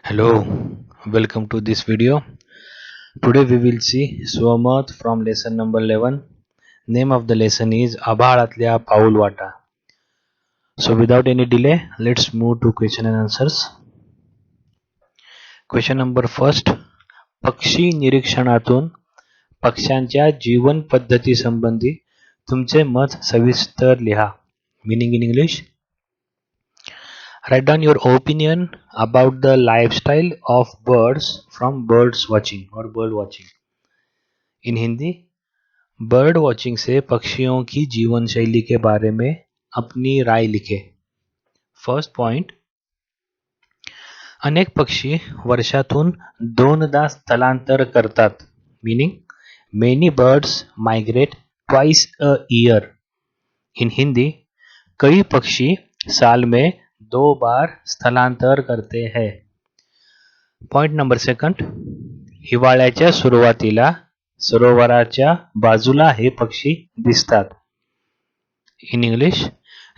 Hello, welcome to this video. Today we will see Swamath from lesson number 11. Name of the lesson is Abharatlia Paulwata. So without any delay, let's move to question and answers. Question number first. पक्षी निरीक्षणातून पक्ष्यांच्या जीवन पद्धती संबंधी तुमचे मत सविस्तर लिहा. Meaning in English. Write down your opinion about the lifestyle of birds from birds watching or bird watching. In Hindi, bird watching से पक्षियों की जीवन शैली के बारे में अपनी राय लिखे. First point. अनेक पक्षी वर्षातून दोनदा स्थलांतर करतात. Meaning many birds migrate twice a year. In Hindi, कई पक्षी साल में 2 बार स्थलांतर करते हैं. Point number second. हिवाळ्याच्या सुरुवातीला सरोवराच्या बाजूला हे पक्षी दिसतात. In English,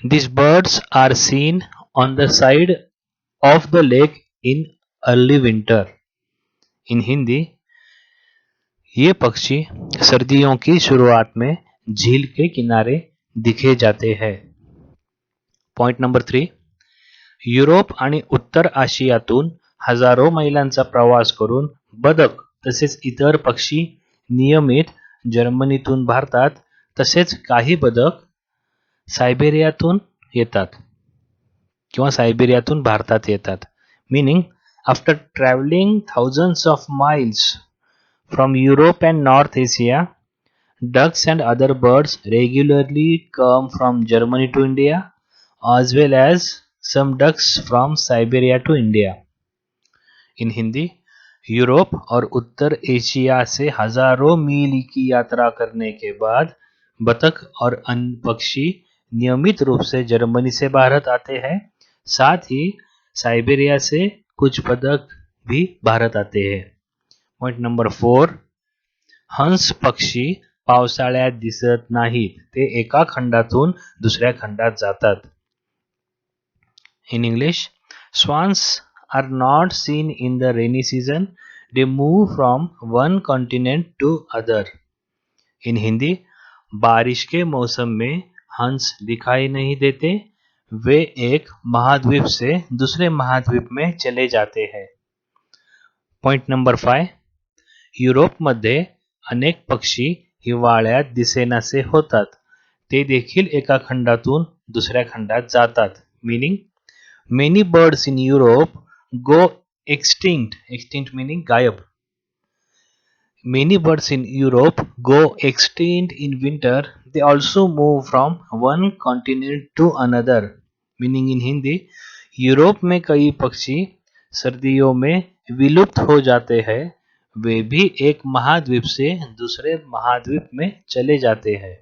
these birds are seen on the side of the lake in early winter. In Hindi, ये पक्षी सर्दियों की शुरुआत में झील के किनारे दिखे जाते हैं. Point number 3. युरोप आणि उत्तर आशियातून हजारो मैलांचा प्रवास करून बदक तसेच इतर पक्षी नियमित जर्मनीतून भारतात, तसेच काही बदक सायबेरियातून येतात किंवा सायबेरियातून भारतात येतात. Meaning after travelling thousands of miles from Europe and North Asia, ducks and other birds regularly come from Germany to India, as well as some ducks from Siberia to India. In Hindi, Europe और उत्तर Asia से हजारों मील की यात्रा करने के बाद बतख और अन्य पक्षी नियमित रूप से जर्मनी से भारत आते हैं. साथ ही साइबेरिया से कुछ बतख भी भारत आते हैं. Point number 4. हंस पक्षी पावसाळ्यात दिसत नाहीत, ते एका खंडातून दुसऱ्या खंडात जातात. In English, swans are not seen in the rainy season. They move from one continent to other. In Hindi, बारिश के मौसम में हंस दिखाई नहीं देते, वे एक महाद्वीप से दूसरे महाद्वीप में चले जाते हैं. Point number 5. युरोपमध्ये अनेक पक्षी हिवाळ्यात दिसेनासे होतात, ते देखील एका खंडातून दुसऱ्या खंडात जातात. Meaning many birds in Europe go extinct. Extinct meaning गायब. Many birds in Europe go extinct in winter. They also move from one continent to another. Meaning in Hindi, Europe में कई पक्षी सर्दियों में विलुप्त हो जाते हैं, वे भी एक महाद्वीप से दूसरे महाद्वीप में चले जाते हैं.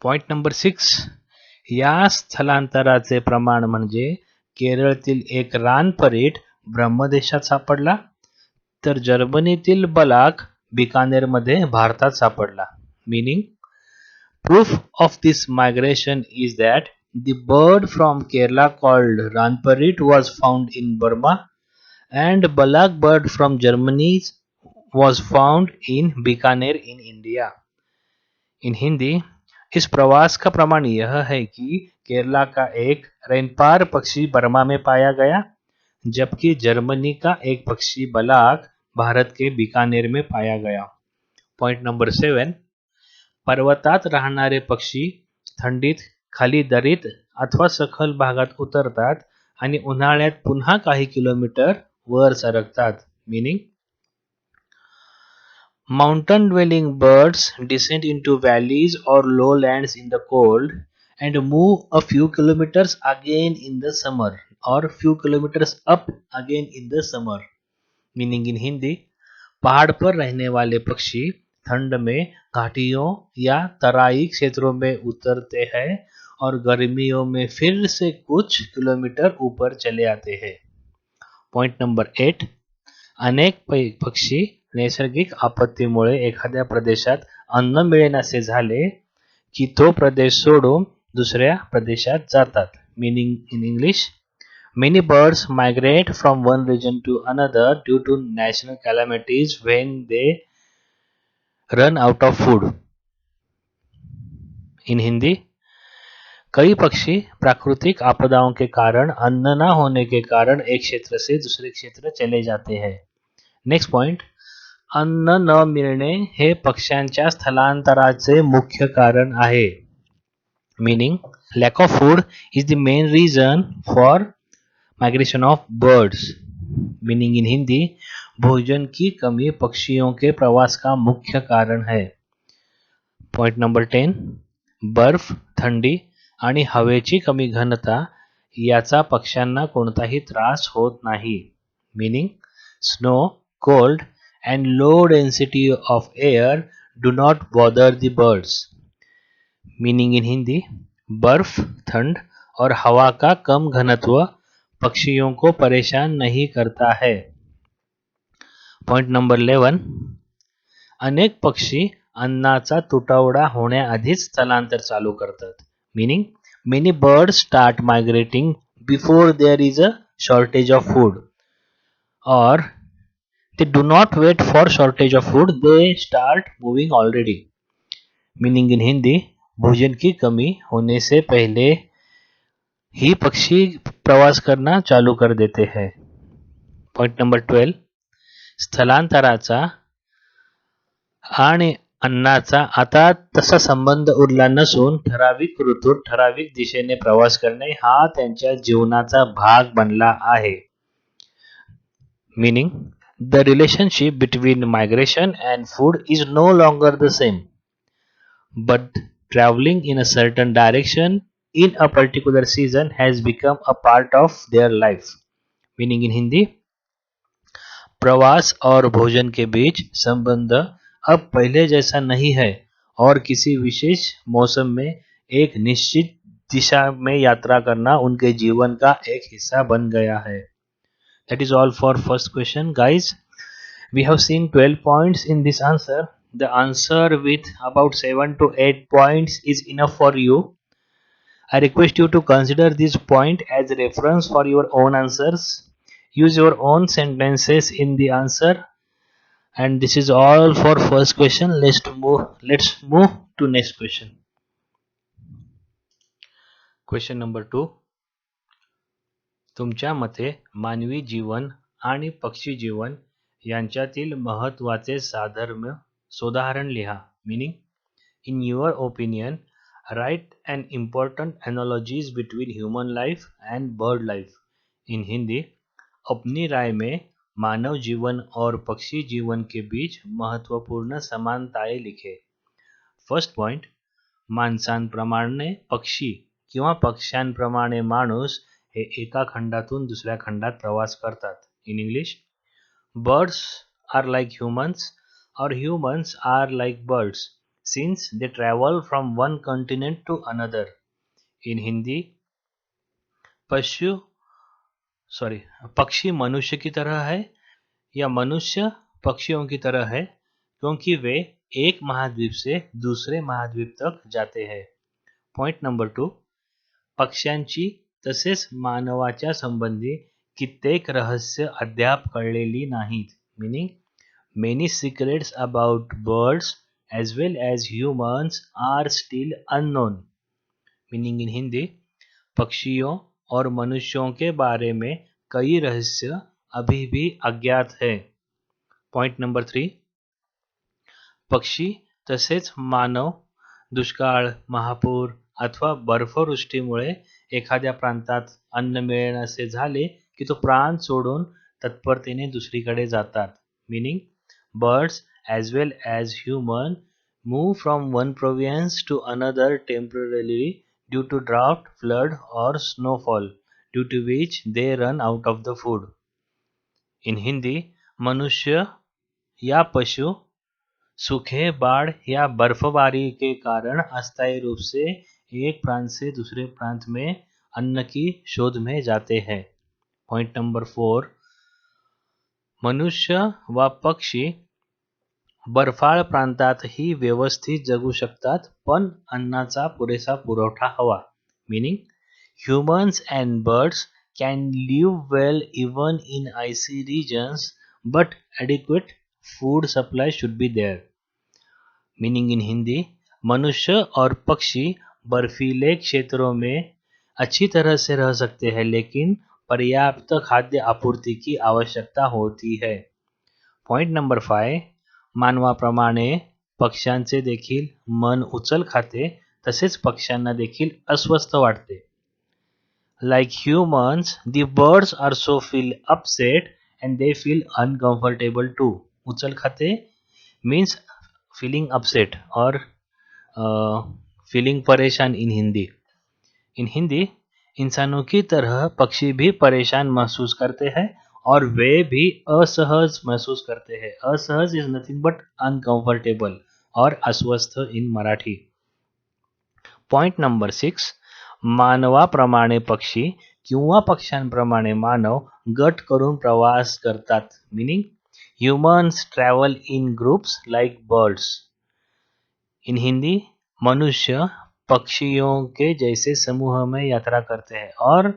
Point number 6. या स्थलांतराचे प्रमाण म्हणजे केरळतील एक रानपरीट ब्रह्मदेशात सापडला, तर जर्मनीतील बलाक बिकानेरमध्ये भारतात सापडला. Meaning proof of this migration is that the bird from Kerala called Ranparit was found in Burma and balak bird from Germany was found in Bikaner in India. In Hindi, इस प्रवास का प्रमाण यह है कि केरला का एक रेनपार पक्षी बर्मा में पाया गया, जबकि जर्मनी का एक पक्षी बलाक भारत के बीकानेर में पाया गया. Point number 7. पर्वतात राहणारे पक्षी थंडीत खाली दरीत अथवा सखल भागात उतरतात आणि उन्हाळ्यात पुन्हा काही किलोमीटर वर सरकतात. Meaning mountain dwelling birds descend into valleys or lowlands in the cold and move a few kilometers again in the summer or few kilometers up again in the summer. Meaning in Hindi, पहाड़ पर रहने वाले पक्षी ठंड में घाटियों या तराई क्षेत्रों में उतरते हैं और गर्मियों में फिर से कुछ किलोमीटर ऊपर चले आते हैं. Point number 8. अनेक पक्षी नैसर्गिक आपत्तीमुळे एखाद्या प्रदेशात अन्न मिळेनासे झाले की तो प्रदेश सोडून दुसऱ्या प्रदेशात जातात. Meaning in English, Many birds migrate from one region to another due to natural calamities when they run out of food. In Hindi, कई पक्षी प्राकृतिक आपदाओं के कारण अन्न न होने के कारण एक क्षेत्र से दूसरे क्षेत्र चले जाते हैं. नेक्स्ट पॉइंट, अन्न न मिळणे हे पक्ष्यांच्या स्थलांतराचे मुख्य कारण आहे. Meaning, lack of food is the main reason for migration of birds. Meaning in Hindi, भोजन की कमी पक्षियों के प्रवास का मुख्य कारण है. पॉइंट नंबर 10, बर्फ, थंडी आणि हवेची कमी घनता याचा पक्ष्यांना कोणताही त्रास होत नाही. Meaning, snow, cold and low density of air do not bother the birds. Meaning in Hindi, बर्फ, ठंड और हवा का कम घनत्व पक्षियों को परेशान नहीं करता है. पॉइंट नंबर 11, अनेक पक्षी अन्नाचा तुटवडा होण्याआधीच स्थलांतर चालू करतात. Meaning, many birds start migrating before there is a shortage of food. और they do not wait for shortage of food, they start moving already. Meaning in Hindi, भोजन की कमी होने से पहले ही पक्षी प्रवास करना चालू कर देते हैं. पॉइंट नंबर 12, स्थलांतराचा आणि अन्नाचा आता तसा संबंध उरला नसून ठराविक ऋतूत ठराविक दिशेने प्रवास करणे हा त्यांच्या जीवनाचा भाग बनला आहे. Meaning, the relationship between migration and food is no longer the same, but traveling in a certain direction in a particular season has become a part of their life. Meaning in Hindi, प्रवास और भोजन के बीच संबंध अब पहले जैसा नहीं है और किसी विशेष मौसम में एक निश्चित दिशा में यात्रा करना उनके जीवन का एक हिस्सा बन गया है. That is all for first question, guys. We have seen 12 points in this answer. The answer with about 7 to 8 points is enough for you. I request you to consider this point as a reference for your own answers. Use your own sentences in the answer. And this is all for first question. Let's move to next question. Question number 2. तुमच्या मते मानवी जीवन आणि पक्षी जीवन यांच्यातील महत्त्वाचे सोदाहरण लिहा. Meaning, in your opinion write an important analogies between human life and bird life. In Hindi, अपनी राय में मानव जीवन और पक्षी जीवन के बीच महत्त्वपूर्ण समानताएं लिखे. फर्स्ट पॉइंट, माणसांप्रमाणे पक्षी किंवा पक्ष्यांप्रमाणे माणूस हे एका खंडातून दुसऱ्या खंडात प्रवास करतात. In English, birds are like humans or humans are like birds since they travel from one continent to another. In Hindi, पक्षी मनुष्य की तरह है या मनुष्य पक्षियों की तरह है क्योंकि वे एक महाद्वीप से दूसरे महाद्वीप तक जाते हैं. पॉइंट नंबर 2, पक्ष्यांची तसेच मानवाच्या संबंधी कित्येक रहस्य अद्याप कळलेली नाहीत. Meaning, many secrets about birds as well as humans are still unknown. Meaning in Hindi, पक्षियों और मनुष्यों के बारे में कई रहस्य अभी भी अज्ञात है. पॉइंट नंबर 3, पक्षी तसेच मानव दुष्काळ, महापूर अथवा बर्फवृष्टीमुळे एखाद्या प्रांतात अन्न मिळेनासे झाले की तो प्रांत सोडून तत्परतेने दुसरीकडे जातात. Meaning, birds as well as human move from one province to another temporarily due to draft, flood और snowfall due to which they run out of the food. In Hindi, मनुष्य या पशु सूखे, बाढ़ या बर्फबारी के कारण अस्थायी रूप से एक प्रांत से दूसरे प्रांत में अन्न की शोध में जाते हैं. पॉइंट नंबर 4, मनुष्य व पक्षी बर्फाळ प्रांतातही व्यवस्थित जगू शकतात पण अन्नाचा पुरेसा पुरवठा हवा. Meaning, humans and birds can live well even in icy regions, but adequate food supply should be there. Meaning in Hindi, मनुष्य और पक्षी बर्फीले क्षेत्रों में अच्छी तरह से रह सकते हैं, लेकिन पर्याप्त खाद्य आपूर्ति की आवश्यकता होती है. पॉइंट नंबर 5, मानवाप्रमाणे पक्ष्यांचे देखील मन उचल खाते, तसेच पक्ष्यांना देखील अस्वस्थ वाटते. Like humans, the birds also feel upset and they feel uncomfortable too. उचल खाते means feeling upset or feeling परेशान in हिंदी. इन हिंदी, इंसानों की तरह पक्षी भी परेशान महसूस करते हैं और वे भी असहज महसूस करते हैं. असहज इज नथिंग बट अनकंफर्टेबल और अस्वस्थ इन मराठी. पॉइंट नंबर 6, मानवाप्रमाणे पक्षी किंवा पक्ष्यांप्रमाणे मानव गट करून प्रवास करतात. Meaning humans travel in groups like birds. In Hindi, मनुष्य पक्षियों के जैसे समूह में यात्रा करते हैं और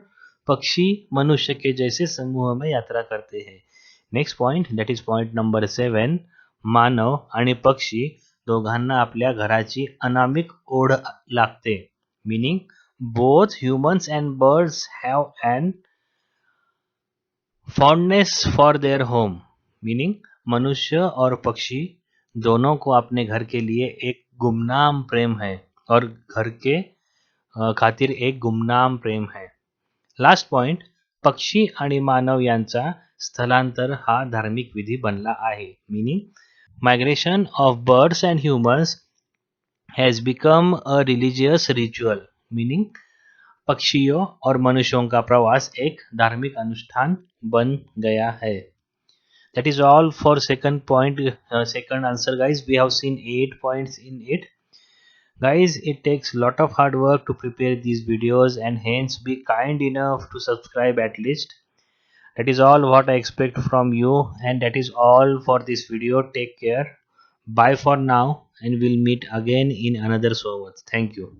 पक्षी मनुष्य के जैसे समूह में यात्रा करते हैं. Next point, that is point number 7, मानव आणि पक्षी दोघांना आपल्या घराची अनामिक ओढ लागते. Meaning both humans and birds have an fondness for their home. Meaning मनुष्य और पक्षी दोनों को अपने घर के लिए एक गुमनाम प्रेम है और घर के खातिर एक गुमनाम प्रेम है. लास्ट पॉइंट, पक्षी आणि मानव यांचा स्थलांतर हा धार्मिक विधी बनला आहे. Meaning migration of birds and humans has become a religious ritual. Meaning पक्षियों और मनुष्यों का प्रवास एक धार्मिक अनुष्ठान बन गया है. That is all for second point, second answer, guys. We have seen 8 points in it. Guys, it takes lot of hard work to prepare these videos, and hence be kind enough to subscribe at least. That is all what I expect from you, and that is all for this video. Take care. Bye for now, and we'll meet again in another so much. Thank you.